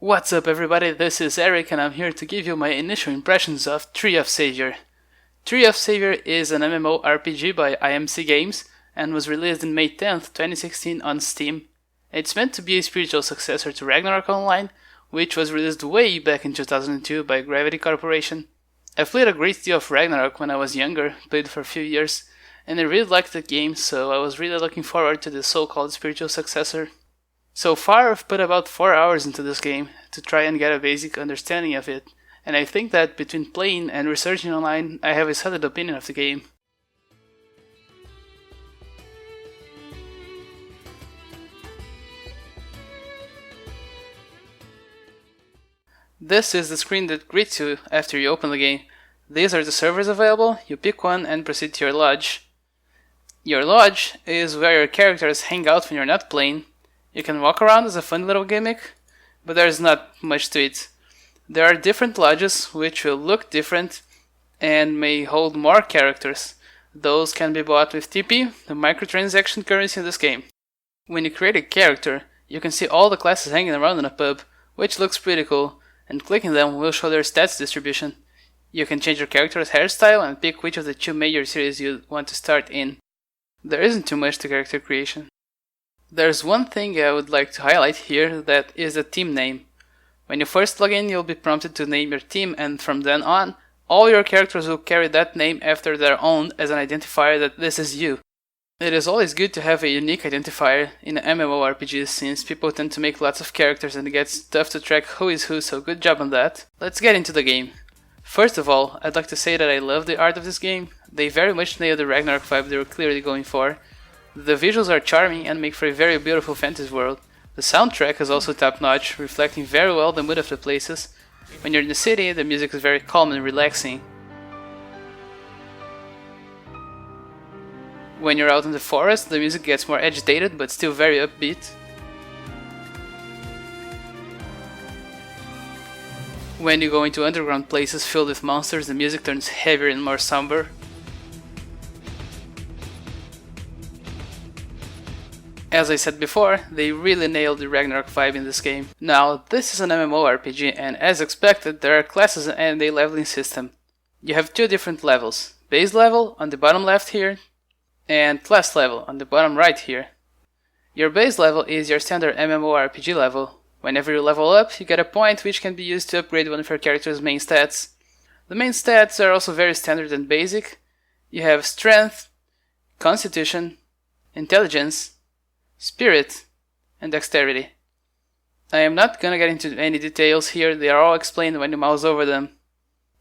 What's up everybody, this is Eric and I'm here to give you my initial impressions of Tree of Savior. Tree of Savior is an MMORPG by imcgame and was released in May 10th, 2016 on Steam. It's meant to be a spiritual successor to Ragnarök Online, which was released way back in 2002 by Gravity Corporation. I've played a great deal of Ragnarök when I was younger, played for a few years, and I really liked the game, so I was really looking forward to the so-called spiritual successor. So far I've put about 4 hours into this game to try and get a basic understanding of it, and I think that between playing and researching online, I have a solid opinion of the game. This is the screen that greets you after you open the game. These are the servers available, you pick one and proceed to your lodge. Your lodge is where your characters hang out when you're not playing. You can walk around as a fun little gimmick, but there's not much to it. There are different lodges which will look different and may hold more characters. Those can be bought with TP, the microtransaction currency in this game. When you create a character, you can see all the classes hanging around in a pub, which looks pretty cool, and clicking them will show their stats distribution. You can change your character's hairstyle and pick which of the two major series you want to start in. There isn't too much to character creation. There's one thing I would like to highlight here, that is the team name. When you first log in, you'll be prompted to name your team, and from then on, all your characters will carry that name after their own as an identifier that this is you. It is always good to have a unique identifier in MMORPGs since people tend to make lots of characters and it gets tough to track who is who, so good job on that. Let's get into the game. First of all, I'd like to say that I love the art of this game. They very much nailed the Ragnarök vibe they were clearly going for. The visuals are charming and make for a very beautiful fantasy world. The soundtrack is also top-notch, reflecting very well the mood of the places. When you're in the city, the music is very calm and relaxing. When you're out in the forest, the music gets more agitated but still very upbeat. When you go into underground places filled with monsters, the music turns heavier and more somber. As I said before, they really nailed the Ragnarök vibe in this game. Now, this is an MMORPG and as expected, there are classes and a leveling system. You have two different levels, base level on the bottom left here, and class level on the bottom right here. Your base level is your standard MMORPG level. Whenever you level up, you get a point which can be used to upgrade one of your character's main stats. The main stats are also very standard and basic. You have strength, constitution, intelligence, spirit, and dexterity. I am not gonna get into any details here, they are all explained when you mouse over them.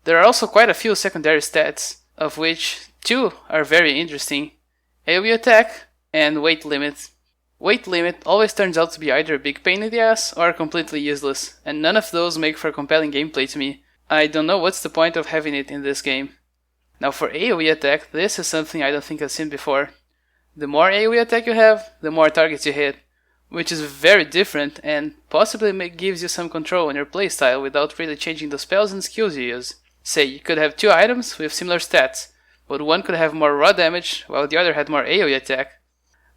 There are also quite a few secondary stats, of which two are very interesting: AoE attack and weight limit. Weight limit always turns out to be either a big pain in the ass or completely useless, and none of those make for compelling gameplay to me. I don't know what's the point of having it in this game. Now for AoE attack, this is something I don't think I've seen before. The more AoE attack you have, the more targets you hit, which is very different and possibly gives you some control on your playstyle without really changing the spells and skills you use. Say, you could have two items with similar stats, but one could have more raw damage while the other had more AoE attack.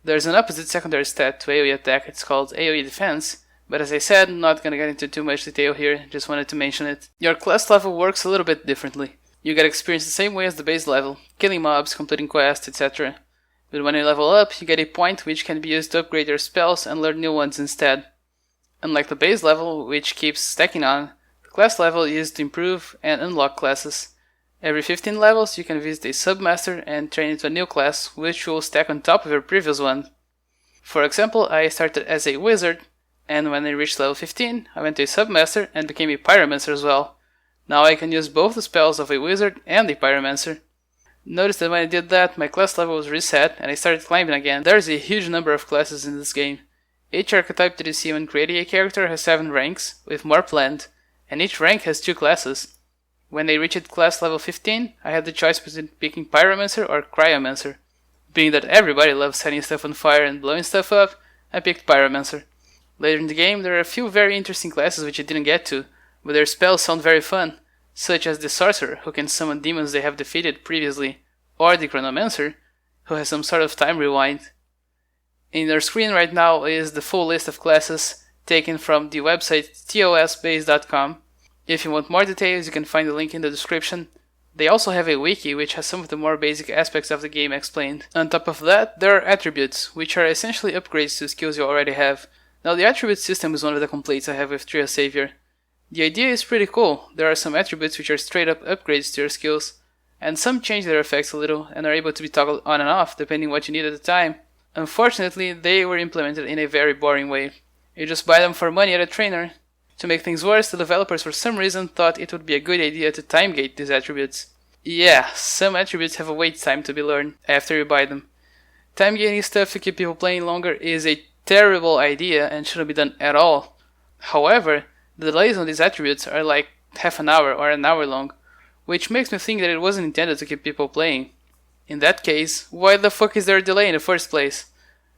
There's an opposite secondary stat to AoE attack, it's called AoE defense, but as I said, I'm not gonna get into too much detail here, just wanted to mention it. Your class level works a little bit differently. You get experience the same way as the base level, killing mobs, completing quests, etc. But when you level up, you get a point which can be used to upgrade your spells and learn new ones instead. Unlike the base level, which keeps stacking on, the class level is used to improve and unlock classes. Every 15 levels, you can visit a submaster and train into a new class, which will stack on top of your previous one. For example, I started as a wizard, and when I reached level 15, I went to a submaster and became a pyromancer as well. Now I can use both the spells of a wizard and a pyromancer. Notice that when I did that, my class level was reset and I started climbing again. There's a huge number of classes in this game. Each archetype that you see when creating a character has 7 ranks, with more planned, and each rank has 2 classes. When I reached class level 15, I had the choice between picking Pyromancer or Cryomancer. Being that everybody loves setting stuff on fire and blowing stuff up, I picked Pyromancer. Later in the game, there are a few very interesting classes which I didn't get to, but their spells sound very fun, such as the Sorcerer, who can summon demons they have defeated previously, or the Chronomancer, who has some sort of time rewind. In your screen right now is the full list of classes, taken from the website tosbase.com. If you want more details, you can find the link in the description. They also have a wiki which has some of the more basic aspects of the game explained. On top of that, there are attributes, which are essentially upgrades to skills you already have. Now the attribute system is one of the complaints I have with Trio Savior. The idea is pretty cool. There are some attributes which are straight up upgrades to your skills, and some change their effects a little and are able to be toggled on and off depending what you need at the time. Unfortunately, they were implemented in a very boring way. You just buy them for money at a trainer. To make things worse, the developers for some reason thought it would be a good idea to time gate these attributes. Yeah, some attributes have a wait time to be learned after you buy them. Time gating stuff to keep people playing longer is a terrible idea and shouldn't be done at all. However, the delays on these attributes are like half an hour or an hour long, which makes me think that it wasn't intended to keep people playing. In that case, why the fuck is there a delay in the first place?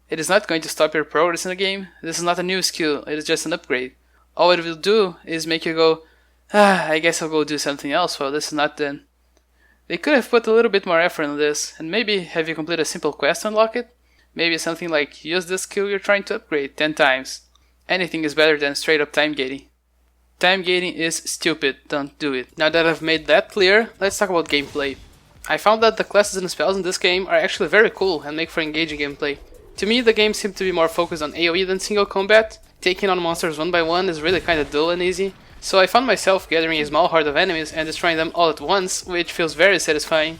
It is not going to stop your progress in the game. This is not a new skill, it is just an upgrade. All it will do is make you go, I guess I'll go do something else while this is not done. They could have put a little bit more effort on this, and maybe have you complete a simple quest to unlock it? Maybe something like, use this skill you're trying to upgrade 10 times. Anything is better than straight up time gating. Time gating is stupid, don't do it. Now that I've made that clear, let's talk about gameplay. I found that the classes and spells in this game are actually very cool and make for engaging gameplay. To me, the game seemed to be more focused on AoE than single combat. Taking on monsters one by one is really kinda dull and easy, so I found myself gathering a small horde of enemies and destroying them all at once, which feels very satisfying.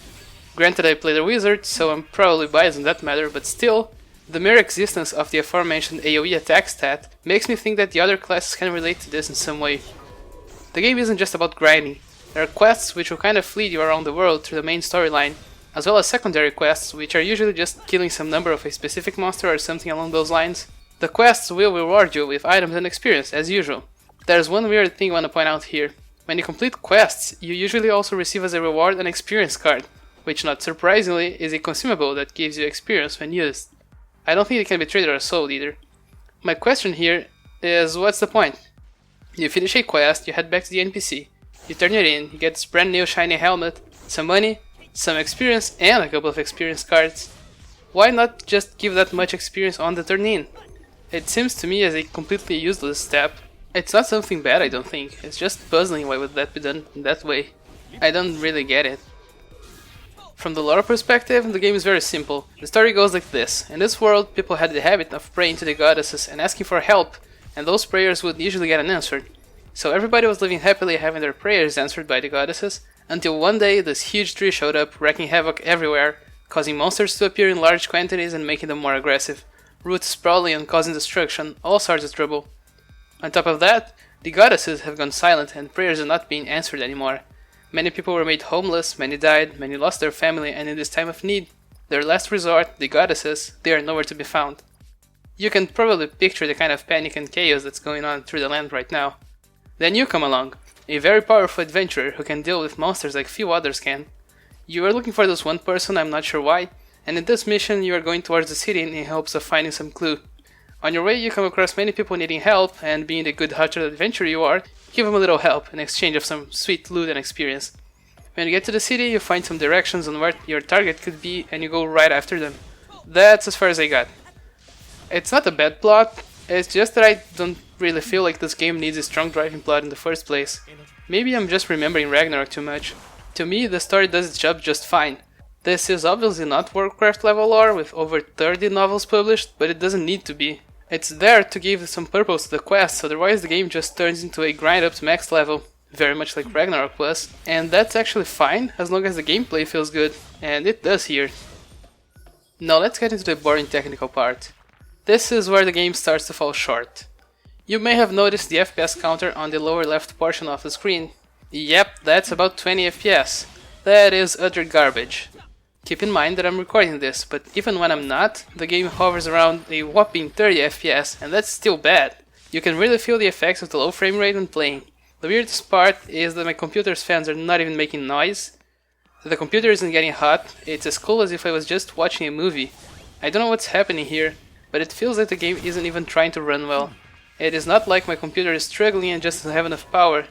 Granted, I played a wizard, so I'm probably biased in that matter, but still, the mere existence of the aforementioned AoE attack stat makes me think that the other classes can relate to this in some way. The game isn't just about grinding. There are quests which will kind of lead you around the world through the main storyline, as well as secondary quests which are usually just killing some number of a specific monster or something along those lines. The quests will reward you with items and experience, as usual. There's one weird thing I want to point out here. When you complete quests, you usually also receive as a reward an experience card, which not surprisingly is a consumable that gives you experience when used. I don't think it can be traded or sold either. My question here is, what's the point? You finish a quest, you head back to the NPC, you turn it in, you get this brand new shiny helmet, some money, some experience and a couple of experience cards. Why not just give that much experience on the turn in? It seems to me as a completely useless step. It's not something bad, I don't think. It's just puzzling why would that be done in that way. I don't really get it. From the lore perspective, the game is very simple. The story goes like this. In this world, people had the habit of praying to the goddesses and asking for help, and those prayers would usually get unanswered. So everybody was living happily having their prayers answered by the goddesses, until one day this huge tree showed up, wreaking havoc everywhere, causing monsters to appear in large quantities and making them more aggressive. Roots sprawling and causing destruction, all sorts of trouble. On top of that, the goddesses have gone silent and prayers are not being answered anymore. Many people were made homeless, many died, many lost their family, and in this time of need, their last resort, the goddesses, they are nowhere to be found. You can probably picture the kind of panic and chaos that's going on through the land right now. Then you come along, a very powerful adventurer who can deal with monsters like few others can. You are looking for this one person, I'm not sure why, and in this mission you are going towards the city in hopes of finding some clue. On your way you come across many people needing help, and being the good-hearted adventurer you are, give them a little help in exchange of some sweet loot and experience. When you get to the city you find some directions on where your target could be and you go right after them. That's as far as I got. It's not a bad plot, it's just that I don't really feel like this game needs a strong driving plot in the first place. Maybe I'm just remembering Ragnarök too much. To me, the story does its job just fine. This is obviously not Warcraft level lore with over 30 novels published, but it doesn't need to be. It's there to give some purpose to the quests, otherwise the game just turns into a grind up to max level, very much like Ragnarök was, and that's actually fine as long as the gameplay feels good, and it does here. Now let's get into the boring technical part. This is where the game starts to fall short. You may have noticed the FPS counter on the lower left portion of the screen. Yep, that's about 20 FPS. That is utter garbage. Keep in mind that I'm recording this, but even when I'm not, the game hovers around a whopping 30 FPS, and that's still bad. You can really feel the effects of the low frame rate when playing. The weirdest part is that my computer's fans are not even making noise. The computer isn't getting hot, it's as cool as if I was just watching a movie. I don't know what's happening here, but it feels like the game isn't even trying to run well. It is not like my computer is struggling and just doesn't have enough power.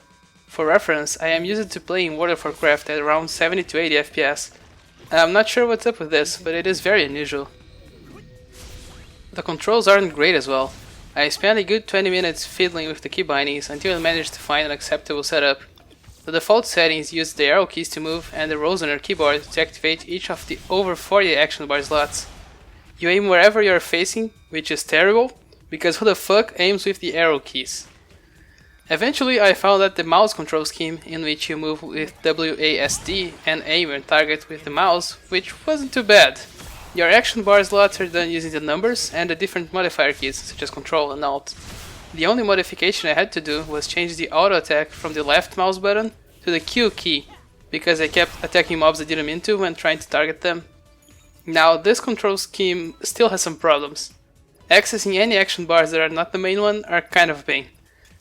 For reference, I am used to playing World of Warcraft at around 70 to 80 FPS. I'm not sure what's up with this, but it is very unusual. The controls aren't great as well. I spent a good 20 minutes fiddling with the key bindings until I managed to find an acceptable setup. The default settings use the arrow keys to move and the rows on your keyboard to activate each of the over 40 action bar slots. You aim wherever you are facing, which is terrible, because who the fuck aims with the arrow keys? Eventually I found that the mouse control scheme, in which you move with WASD and aim and target with the mouse, which wasn't too bad. Your action bar slots are done using the numbers and the different modifier keys, such as Ctrl and Alt. The only modification I had to do was change the auto attack from the left mouse button to the Q key, because I kept attacking mobs I didn't mean to when trying to target them. Now, this control scheme still has some problems. Accessing any action bars that are not the main one are kind of a pain.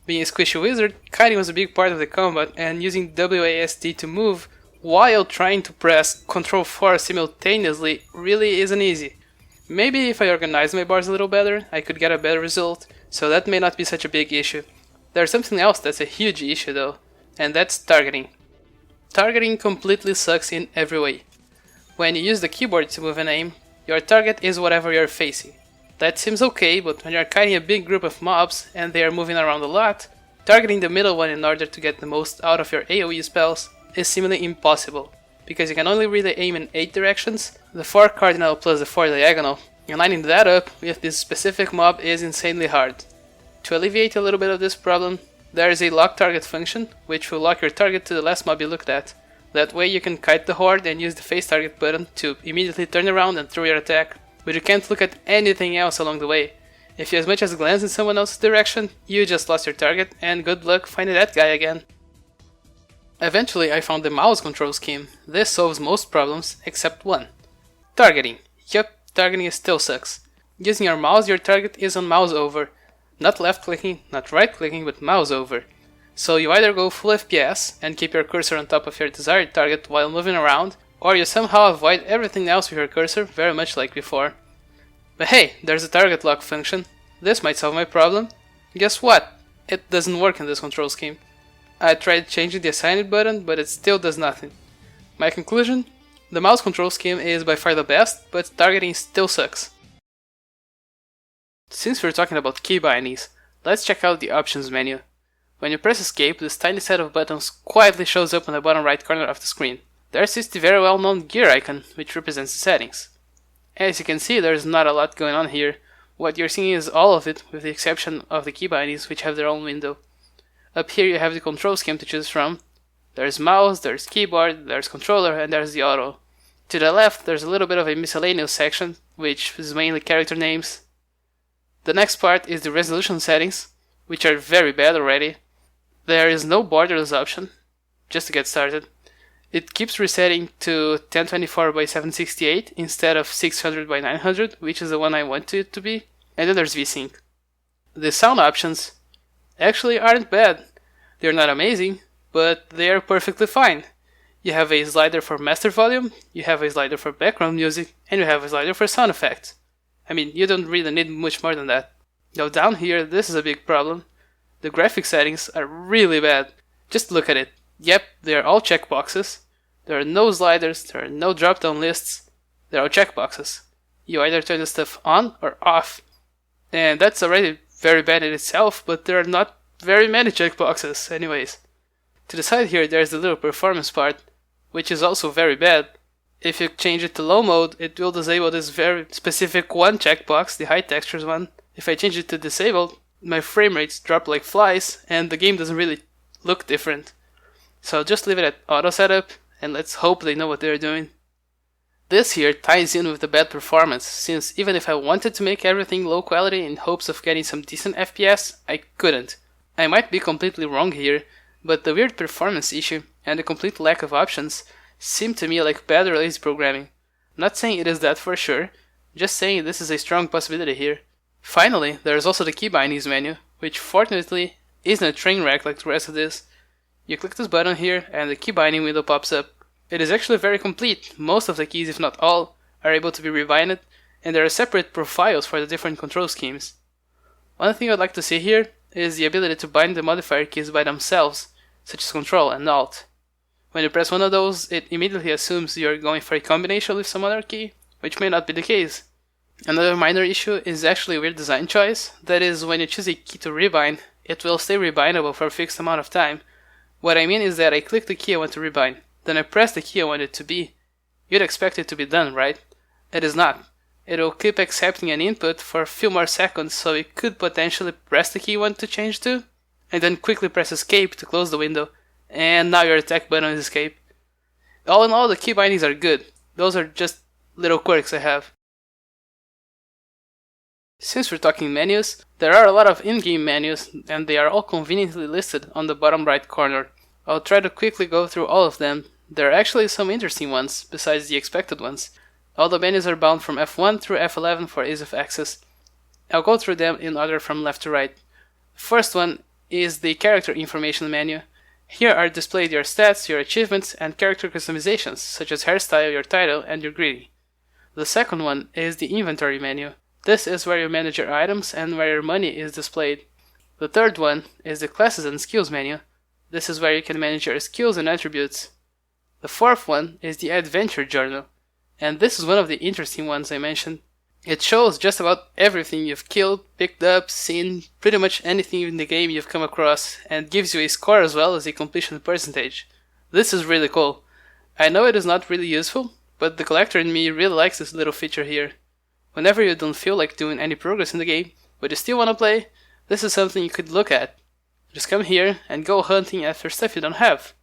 Being a squishy wizard, kiting was a big part of the combat, and using WASD to move while trying to press Ctrl 4 simultaneously really isn't easy. Maybe if I organized my bars a little better, I could get a better result, so that may not be such a big issue. There's something else that's a huge issue though, and that's targeting. Targeting completely sucks in every way. When you use the keyboard to move and aim, your target is whatever you're facing. That seems okay, but when you're kiting a big group of mobs and they are moving around a lot, targeting the middle one in order to get the most out of your AoE spells is seemingly impossible, because you can only really aim in 8 directions, the 4 cardinal plus the 4 diagonal, and lining that up with this specific mob is insanely hard. To alleviate a little bit of this problem, there is a lock target function, which will lock your target to the last mob you looked at. That way you can kite the horde and use the face target button to immediately turn around and throw your attack, but you can't look at anything else along the way. If you as much as glance in someone else's direction, you just lost your target, and good luck finding that guy again. Eventually I found the mouse control scheme. This solves most problems except one. Targeting. Yup, targeting still sucks. Using your mouse, your target is on mouse over. Not left clicking, not right clicking, but mouse over. So you either go full FPS and keep your cursor on top of your desired target while moving around, or you somehow avoid everything else with your cursor, very much like before. But hey, there's a target lock function. This might solve my problem. Guess what? It doesn't work in this control scheme. I tried changing the assign it button, but it still does nothing. My conclusion? The mouse control scheme is by far the best, but targeting still sucks. Since we're talking about key bindings, let's check out the options menu. When you press escape, this tiny set of buttons quietly shows up on the bottom right corner of the screen. There sits the very well known gear icon, which represents the settings. As you can see, there's not a lot going on here. What you're seeing is all of it, with the exception of the key bindings, which have their own window. Up here you have the control scheme to choose from. There's mouse, there's keyboard, there's controller, and there's the auto. To the left there's a little bit of a miscellaneous section, which is mainly character names. The next part is the resolution settings, which are very bad already. There is no borderless option, just to get started. It keeps resetting to 1024 by 768 instead of 600 by 900, which is the one I want it to be. And then there's VSync. The sound options actually aren't bad. They're not amazing, but they are perfectly fine. You have a slider for master volume, you have a slider for background music, and you have a slider for sound effects. I mean, you don't really need much more than that. Now down here, this is a big problem. The graphic settings are really bad. Just look at it. Yep, they are all checkboxes. There are no sliders, there are no drop-down lists. They're all checkboxes. You either turn the stuff on or off. And that's already very bad in itself, but there are not very many checkboxes anyways. To the side here, there's the little performance part, which is also very bad. If you change it to low mode, it will disable this very specific one checkbox, the high textures one. If I change it to disabled, my frame rates drop like flies, and the game doesn't really look different. So just leave it at auto setup, and let's hope they know what they're doing. This here ties in with the bad performance, since even if I wanted to make everything low quality in hopes of getting some decent FPS, I couldn't. I might be completely wrong here, but the weird performance issue and the complete lack of options seem to me like bad or lazy programming. Not saying it is that for sure, just saying this is a strong possibility here. Finally, there is also the key bindings menu, which fortunately isn't a train wreck like the rest of this. You click this button here and the key binding window pops up. It is actually very complete. Most of the keys, if not all, are able to be rebinded, and there are separate profiles for the different control schemes. One thing I'd like to see here is the ability to bind the modifier keys by themselves, such as Ctrl and Alt. When you press one of those, it immediately assumes you're going for a combination with some other key, which may not be the case. Another minor issue is actually a weird design choice. That is, when you choose a key to rebind, it will stay rebindable for a fixed amount of time. What I mean is that I click the key I want to rebind, then I press the key I want it to be. You'd expect it to be done, right? It is not. It will keep accepting an input for a few more seconds, so you could potentially press the key you want to change to, and then quickly press escape to close the window, and now your attack button is escape. All in all, the key bindings are good. Those are just little quirks I have. Since we're talking menus, there are a lot of in-game menus, and they are all conveniently listed on the bottom right corner. I'll try to quickly go through all of them. There are actually some interesting ones, besides the expected ones. All the menus are bound from F1 through F11 for ease of access. I'll go through them in order from left to right. The first one is the character information menu. Here are displayed your stats, your achievements, and character customizations, such as hairstyle, your title, and your greeting. The second one is the inventory menu. This is where you manage your items and where your money is displayed. The third one is the classes and skills menu. This is where you can manage your skills and attributes. The fourth one is the adventure journal. And this is one of the interesting ones I mentioned. It shows just about everything you've killed, picked up, seen, pretty much anything in the game you've come across, and gives you a score as well as a completion percentage. This is really cool. I know it is not really useful, but the collector in me really likes this little feature here. Whenever you don't feel like doing any progress in the game, but you still want to play, this is something you could look at. Just come here and go hunting after stuff you don't have.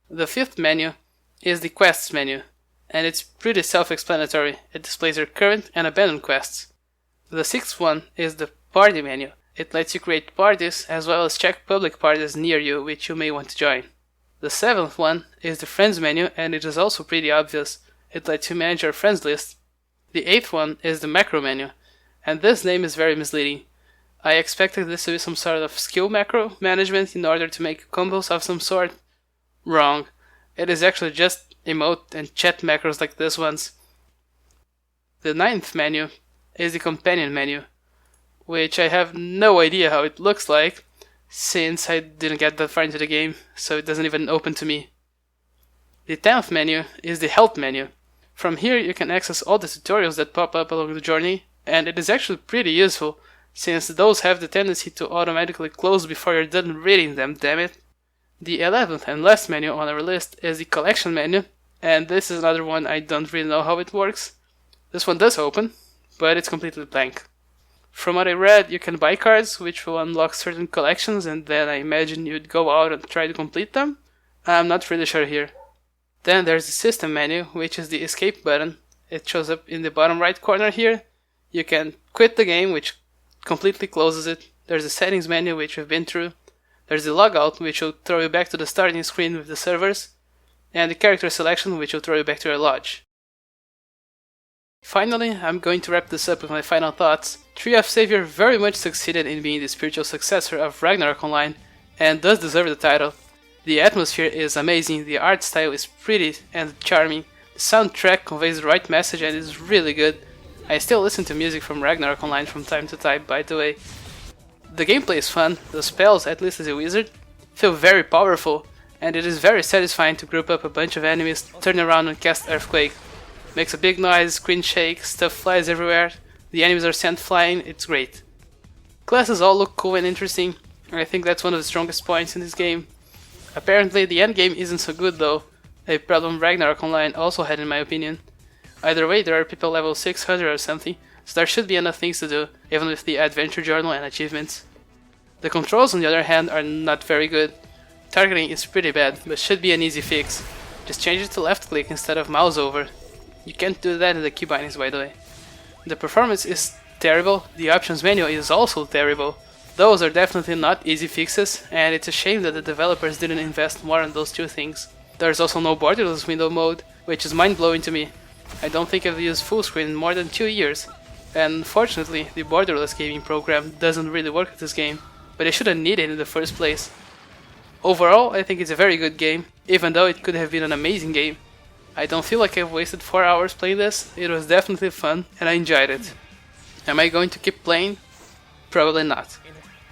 The fifth menu is the quests menu, and it's pretty self-explanatory. It displays your current and abandoned quests. The sixth one is the party menu. It lets you create parties as well as check public parties near you which you may want to join. The seventh one is the friends menu, and it is also pretty obvious. It lets you manage your friends list. The eighth one is the macro menu, and this name is very misleading. I expected this to be some sort of skill macro management in order to make combos of some sort. Wrong. It is actually just emote and chat macros like this ones. The ninth menu is the companion menu, which I have no idea how it looks like, since I didn't get that far into the game, so it doesn't even open to me. The 10th menu is the help menu. From here you can access all the tutorials that pop up along the journey, and it is actually pretty useful, since those have the tendency to automatically close before you're done reading them, damn it. The 11th and last menu on our list is the collection menu, and this is another one I don't really know how it works. This one does open, but it's completely blank. From what I read, you can buy cards which will unlock certain collections, and then I imagine you'd go out and try to complete them. I'm not really sure here. Then there's the system menu, which is the escape button. It shows up in the bottom right corner here. You can quit the game, which completely closes it. There's the settings menu, which we've been through. There's the logout, which will throw you back to the starting screen with the servers. And the character selection, which will throw you back to your lodge. Finally, I'm going to wrap this up with my final thoughts. Tree of Savior very much succeeded in being the spiritual successor of Ragnarök Online, and does deserve the title. The atmosphere is amazing, the art style is pretty and charming, the soundtrack conveys the right message and is really good. I still listen to music from Ragnarök Online from time to time, by the way. The gameplay is fun, the spells, at least as a wizard, feel very powerful, and it is very satisfying to group up a bunch of enemies, turn around and cast Earthquake. Makes a big noise, screen shake, stuff flies everywhere, the enemies are sent flying, it's great. Classes all look cool and interesting, and I think that's one of the strongest points in this game. Apparently the endgame isn't so good though, a problem Ragnarök Online also had in my opinion. Either way, there are people level 600 or something, so there should be enough things to do, even with the adventure journal and achievements. The controls on the other hand are not very good. Targeting is pretty bad, but should be an easy fix. Just change it to left click instead of mouse over. You can't do that in the key bindings, by the way. The performance is terrible, the options menu is also terrible. Those are definitely not easy fixes, and it's a shame that the developers didn't invest more on those two things. There's also no borderless window mode, which is mind-blowing to me. I don't think I've used full screen in more than 2 years, and unfortunately the borderless gaming program doesn't really work with this game, but I shouldn't need it in the first place. Overall, I think it's a very good game, even though it could have been an amazing game. I don't feel like I've wasted 4 hours playing this, it was definitely fun and I enjoyed it. Am I going to keep playing? Probably not.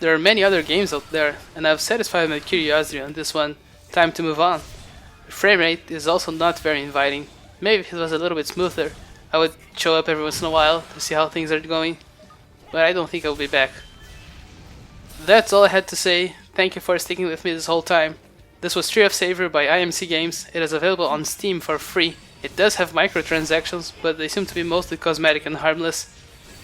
There are many other games out there, and I've satisfied my curiosity on this one. Time to move on. The frame rate is also not very inviting. Maybe if it was a little bit smoother, I would show up every once in a while to see how things are going, but I don't think I'll be back. That's all I had to say. Thank you for sticking with me this whole time. This was Tree of Savior by imcgame. It is available on Steam for free. It does have microtransactions, but they seem to be mostly cosmetic and harmless.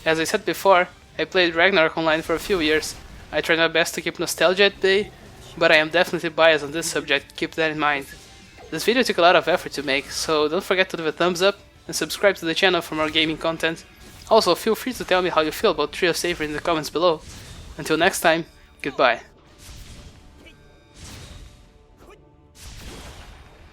As I said before, I played Ragnarök Online for a few years. I tried my best to keep nostalgia at bay, but I am definitely biased on this subject, keep that in mind. This video took a lot of effort to make, so don't forget to leave a thumbs up and subscribe to the channel for more gaming content. Also, feel free to tell me how you feel about Tree of Savior in the comments below. Until next time, goodbye.